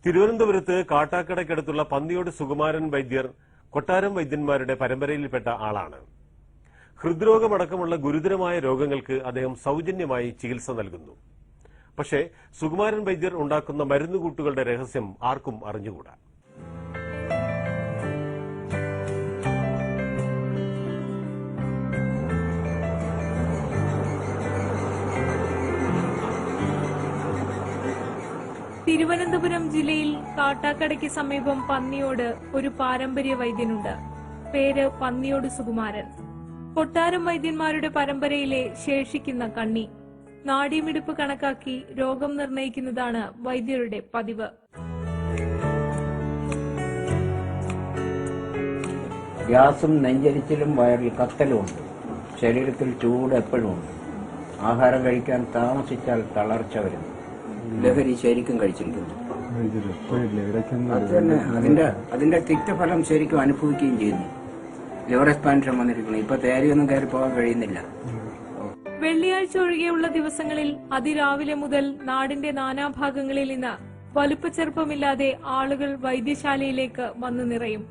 തിരുവനന്തപുരത്ത് കാട്ടാക്കടയ്ക്കടുത്തുള്ള പന്നിയോട് സുകുമാരൻ വൈദ്യർ കൊട്ടാരം വൈദ്യന്മാരുടെ പരമ്പരയിൽപ്പെട്ട ആളാണ്. ഹൃദ്രോഗമടക്കമുള്ള ഗുരുതരമായ രോഗങ്ങൾക്ക് അദ്ദേഹം സൌജന്യമായി ചികിത്സ നൽകുന്നു. പക്ഷേ സുകുമാരൻ വൈദ്യർ ഉണ്ടാക്കുന്ന മരുന്നുകൂട്ടുകളുടെ രഹസ്യം ആർക്കും അറിഞ്ഞുകൂടാ. തിരുവനന്തപുരം ജില്ലയിൽ കാട്ടാക്കടയ്ക്ക് സമീപം പന്നിയോട് ഒരു പാരമ്പര്യ വൈദ്യനുണ്ട്. പേര് പന്നിയോട് സുകുമാരൻ. കൊട്ടാരം വൈദ്യന്മാരുടെ പരമ്പരയിലെ ശേഷിക്കുന്ന കണ്ണി. നാഡീമിടിപ്പ് കണക്കാക്കി രോഗം നിർണയിക്കുന്നതാണ് വൈദ്യരുടെ പതിവ്. ഗ്യാസും നെഞ്ചരിച്ചിലും വയറിൽ കത്തലുമുണ്ട്. ശരീരത്തിൽ ചൂട് എപ്പോഴും ഉണ്ട്. ആഹാരം കഴിക്കാൻ താമസിച്ചാൽ തളർച്ച വരുന്നു. ലഹരി ശരിക്കും കഴിച്ചിരിക്കുന്നു. അതിന്റെ തിക്തഫലം ശരിക്കും അനുഭവിക്കുകയും ചെയ്യുന്നു. ലിവർ എക്സ്പാൻഷൻ വന്നിരിക്കുന്നു. ഇപ്പൊ തേരിയൊന്നും കയറി പോകാൻ കഴിയുന്നില്ല. വെള്ളിയാഴ്ച ഒഴികെയുള്ള ദിവസങ്ങളിൽ അതിരാവിലെ മുതൽ നാടിന്റെ നാനാഭാഗങ്ങളിൽ നിന്ന് വലുപ്പച്ചെറുപ്പമില്ലാതെ ആളുകൾ വൈദ്യശാലയിലേക്ക് വന്നു നിറയും.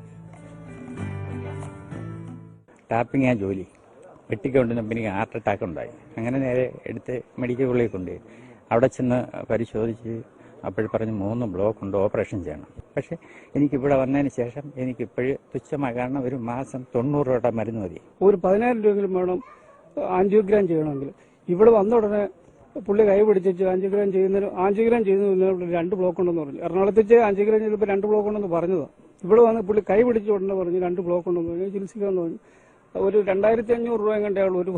ടാപ്പിംഗ് ജോലി വെട്ടിക്കൊണ്ടിരുന്നപ്പോൾ എനിക്ക് ഹാർട്ട് അറ്റാക്ക് ഉണ്ടായി. അങ്ങനെ നേരെ എടുത്ത് മെഡിക്കൽ കോളേജിൽ കൊണ്ടുപോയി. അവിടെ ചെന്ന് പരിശോധിച്ച് അപ്പോൾ പറഞ്ഞ് 3 ബ്ലോക്ക് ഉണ്ട്, ഓപ്പറേഷൻ ചെയ്യണം. പക്ഷെ എനിക്കിവിടെ വന്നതിന് ശേഷം എനിക്കിപ്പോഴും തുച്ഛമായി, കാരണം ഒരു മാസം 90 രൂപയുടെ മരുന്ന് മതി. ഒരു 10,000 രൂപയെങ്കിലും വേണം ആൻജിയോഗ്രാം ചെയ്യണമെങ്കിൽ. ഇവിടെ വന്ന ഉടനെ പുള്ളി കൈ പിടിച്ചു ആൻജിയോഗ്രാം ചെയ്യുന്നതിന് 2 ബ്ലോക്ക് ഉണ്ടെന്ന് പറഞ്ഞു. എറണാകുളത്തേക്ക് ആൻജിയോഗ്രാം ചെയ്തപ്പോൾ 2 ബ്ലോക്ക് ഉണ്ടെന്ന് പറഞ്ഞതാണ്. ഇവിടെ വന്ന് പുള്ളി കൈ പിടിച്ച ഉടനെ പറഞ്ഞു 2 ബ്ലോക്ക് ഉണ്ടെന്ന് പറഞ്ഞു. ചികിത്സിക്കാമെന്ന് പറഞ്ഞു. ഒരു 2,500 രൂപ കണ്ടാണ് ഒരു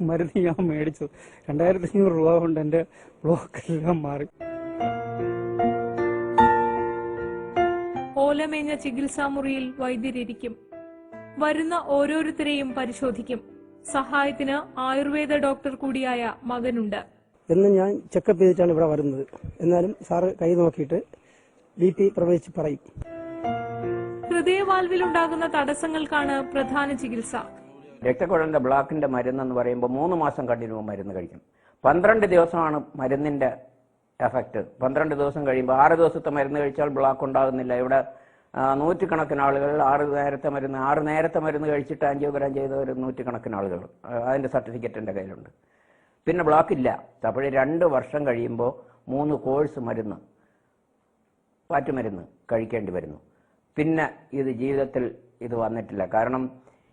മരുന്ന് ഞാൻ മേടിച്ചത്. 2,500 രൂപ കൊണ്ട് എന്റെ ബ്ലോക്ക് എല്ലാം മാറി. ഓലമേഞ്ഞ ചികിത്സാമുറിയിൽ വൈദ്യരിക്കും. വരുന്ന ഓരോരുത്തരെയും പരിശോധിക്കും. സഹായത്തിന് ആയുർവേദ ഡോക്ടർ കൂടിയായ മകനുണ്ട്. എന്ന് ഞാൻ ചെക്കപ്പ് ചെയ്തിട്ടാണ് ഇവിടെ വരുന്നത്. എന്നാലും സാറ് കൈ നോക്കിയിട്ട് BP പ്രവചിച്ച് പറയും. ഹൃദയവാൽവിലുണ്ടാകുന്ന തടസ്സങ്ങൾക്കാണ് പ്രധാന ചികിത്സ. രക്തക്കുഴലിന്റെ ബ്ലോക്കിന്റെ മരുന്നെന്ന് പറയുമ്പോൾ 3 മാസം കണ്ടിന്യൂ മരുന്ന് കഴിക്കും. 12 ദിവസമാണ് മരുന്നിന്റെ എഫക്ട്. 12 ദിവസം കഴിയുമ്പോൾ 6 ദിവസത്തെ മരുന്ന് കഴിച്ചാൽ ബ്ലോക്ക് ഉണ്ടാകുന്നില്ല. ഇവിടെ നൂറ്റുകണക്കിന് ആളുകൾ 6 നേരത്തെ മരുന്ന് കഴിച്ചിട്ട് ആൻജിയോഗ്രാം ചെയ്തവർ നൂറ്റുകണക്കിന് ആളുകൾ. അതിന്റെ സർട്ടിഫിക്കറ്റ് എന്റെ കയ്യിലുണ്ട്. പിന്നെ ബ്ലോക്ക് ഇല്ല. അപ്പോൾ 2 വർഷം കഴിയുമ്പോൾ 3 കോഴ്സ് മരുന്ന്, പാറ്റുമരുന്ന് കഴിക്കേണ്ടി വരുന്നു. പിന്നെ ഇത് ജീവിതത്തിൽ ഇത് വന്നിട്ടില്ല. കാരണം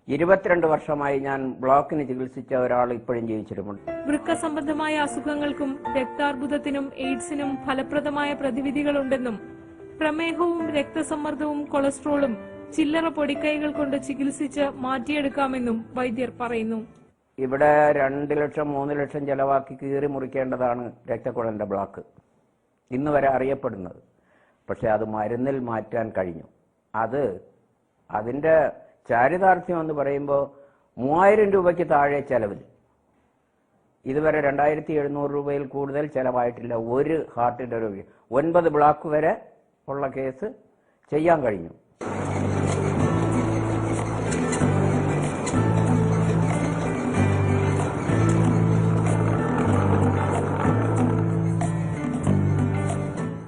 22 വർഷമായി ഞാൻ ബ്ലോക്കിന് ചികിത്സിച്ച ഒരാൾ ഇപ്പോഴും ജീവിച്ചിരുന്നുണ്ട്. വൃക്ക സംബന്ധമായ അസുഖങ്ങൾക്കും രക്താർബുദത്തിനും എയ്ഡ്സിനും ഫലപ്രദമായ പ്രതിവിധികളുണ്ടെന്നും പ്രമേഹവും രക്തസമ്മർദ്ദവും കൊളസ്ട്രോളും ചില്ലറ പൊടിക്കൈകൾ കൊണ്ട് ചികിത്സിച്ച് മാറ്റിയെടുക്കാമെന്നും വൈദ്യർ പറയുന്നു. ഇവിടെ 2 ലക്ഷം 3 ലക്ഷം ചെലവാക്കി കീറി മുറിക്കേണ്ടതാണ് രക്തക്കുഴലിന്റെ ബ്ലോക്ക്, ഇന്ന് വരെ അറിയപ്പെടുന്നത്. പക്ഷെ അത് മരുന്നിൽ മാറ്റാൻ കഴിഞ്ഞു. അതിന്റെ ചാരിതാർത്ഥ്യം എന്ന് പറയുമ്പോൾ 3000 രൂപയ്ക്ക് താഴെ ചെലവിൽ ഇതുവരെ 2,700 രൂപയിൽ കൂടുതൽ ചെലവായിട്ടില്ല. ഒരു ഹാർട്ടിന്റെ രോഗി 9 ബ്ലോക്ക് വരെ ഉള്ള കേസ് ചെയ്യാൻ കഴിഞ്ഞു.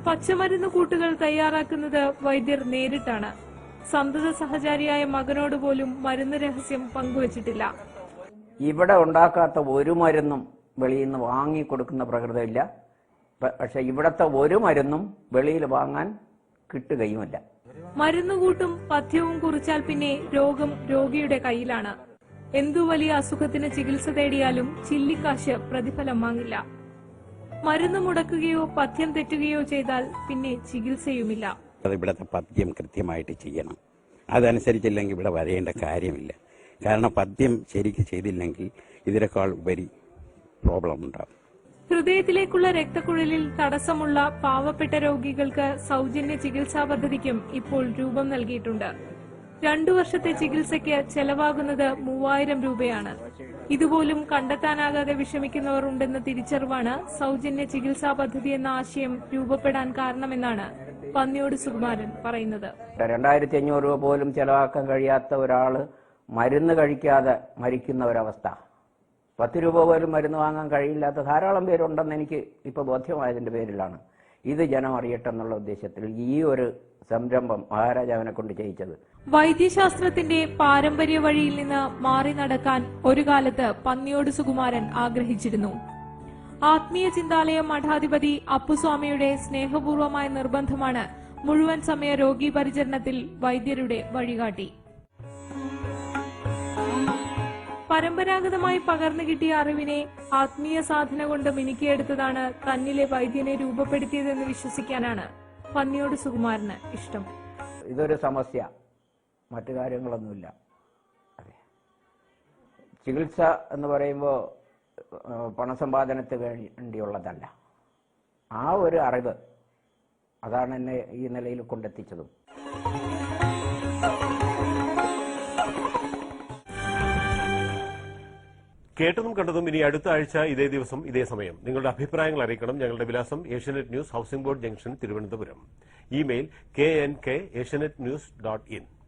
പച്ചമരുന്ന് കൂട്ടുകൾ തയ്യാറാക്കുന്നത് വൈദ്യർ നേരിട്ടാണ്. സന്തത സഹചാരിയായ മകനോട് പോലും മരുന്ന് രഹസ്യം പങ്കുവച്ചിട്ടില്ല. ഇവിടെ ഉണ്ടാക്കാത്ത ഒരു മരുന്നും വെളിയിൽ നിന്ന് വാങ്ങിക്കൊടുക്കുന്ന പ്രകൃതമില്ല. പക്ഷെ ഇവിടത്തെ ഒരു മരുന്നും വെളിയിൽ വാങ്ങാൻ കിട്ടുകയുമില്ല. മരുന്നുകൂട്ടും പഥ്യവും കുറിച്ചാൽ പിന്നെ രോഗം രോഗിയുടെ കയ്യിലാണ്. എന്തു വലിയ അസുഖത്തിന് ചികിത്സ തേടിയാലും ചില്ലിക്കാശ് പ്രതിഫലം വാങ്ങില്ല. മരുന്ന് മുടക്കുകയോ പഥ്യം തെറ്റുകയോ ചെയ്താൽ പിന്നെ ചികിത്സയുമില്ല. ഇവിടുത്തെ പഥ്യം കൃത്യമായിട്ട് ചെയ്യണം. അതനുസരിച്ചില്ലെങ്കിൽ ഇവിടെ വരേണ്ട കാര്യമില്ല. കാരണം പഥ്യം ശരിക്ക് ചെയ്തില്ലെങ്കിൽ ഇതിനേക്കാൾ ഉപരി പ്രോബ്ലം ഉണ്ടാകും. ഹൃദയത്തിലേക്കുള്ള രക്തക്കുഴലിൽ തടസ്സമുള്ള പാവപ്പെട്ട രോഗികൾക്ക് സൗജന്യ ചികിത്സാ പദ്ധതിക്കും ഇപ്പോൾ രൂപം നൽകിയിട്ടുണ്ട്. 2 വർഷത്തെ ചികിത്സയ്ക്ക് ചെലവാകുന്നത് 3000 രൂപയാണ്. ഇതുപോലും കണ്ടെത്താനാകാതെ വിഷമിക്കുന്നവർ ഉണ്ടെന്ന തിരിച്ചറിവാണ് സൗജന്യ ചികിത്സാ പദ്ധതി എന്ന ആശയം രൂപപ്പെടാൻ കാരണമെന്നാണ് പന്നിയോട് സുകുമാരൻ പറയുന്നത്. 2,500 രൂപ പോലും ചെലവാക്കാൻ കഴിയാത്ത ഒരാള് മരുന്ന് കഴിക്കാതെ മരിക്കുന്ന ഒരവസ്ഥ, 10 രൂപ പോലും മരുന്ന് വാങ്ങാൻ കഴിയില്ലാത്ത ധാരാളം പേരുണ്ടെന്ന് എനിക്ക് ഇപ്പൊ ബോധ്യമായതിന്റെ പേരിലാണ് ഇത് ജനം അറിയട്ടെ എന്നുള്ള ഉദ്ദേശത്തിൽ ഈ ഒരു സംരംഭം മഹാരാജാവിനെ കൊണ്ട് ചെയ്യിച്ചത്. വൈദ്യശാസ്ത്രത്തിന്റെ പാരമ്പര്യ വഴിയിൽ നിന്ന് മാറി നടക്കാൻ ഒരു കാലത്ത് പന്നിയോട് സുകുമാരൻ ആഗ്രഹിച്ചിരുന്നു. ആത്മീയ ചിന്താലയം മഠാധിപതി അപ്പുസ്വാമിയുടെ സ്നേഹപൂർവമായ നിർബന്ധമാണ് മുഴുവൻ സമയ രോഗീ പരിചരണത്തിൽ വൈദ്യരുടെ വഴികാട്ടി. പരമ്പരാഗതമായി പകർന്നു കിട്ടിയ അറിവിനെ ആത്മീയ സാധന കൊണ്ട് മിനുക്കിയെടുത്തതാണ് തന്നിലെ വൈദ്യനെ രൂപപ്പെടുത്തിയതെന്ന് വിശ്വസിക്കാനാണ് പന്നിയോട് സുകുമാരന് ഇഷ്ടം. ഇതൊരു സമസ്യ, മറ്റു കാര്യങ്ങളൊന്നുമില്ല. ചികിത്സ എന്ന് പറയുമ്പോൾ പണസമ്പാദനത്തിന് വേണ്ടിയുള്ളതല്ല. ആ ഒരു അറിവ് അതാണ് എന്നെ ഈ നിലയിൽ കൊണ്ടെത്തിച്ചതും. കേട്ടതും കണ്ടതും ഇനി അടുത്ത ആഴ്ച ഇതേ ദിവസം ഇതേ സമയം നിങ്ങളുടെ അഭിപ്രായങ്ങൾ അറിയിക്കണം. ഞങ്ങളുടെ വിലാസം Asianet news, housing board junction, Thiruvananthapuram. Email knk@asianetnews.in.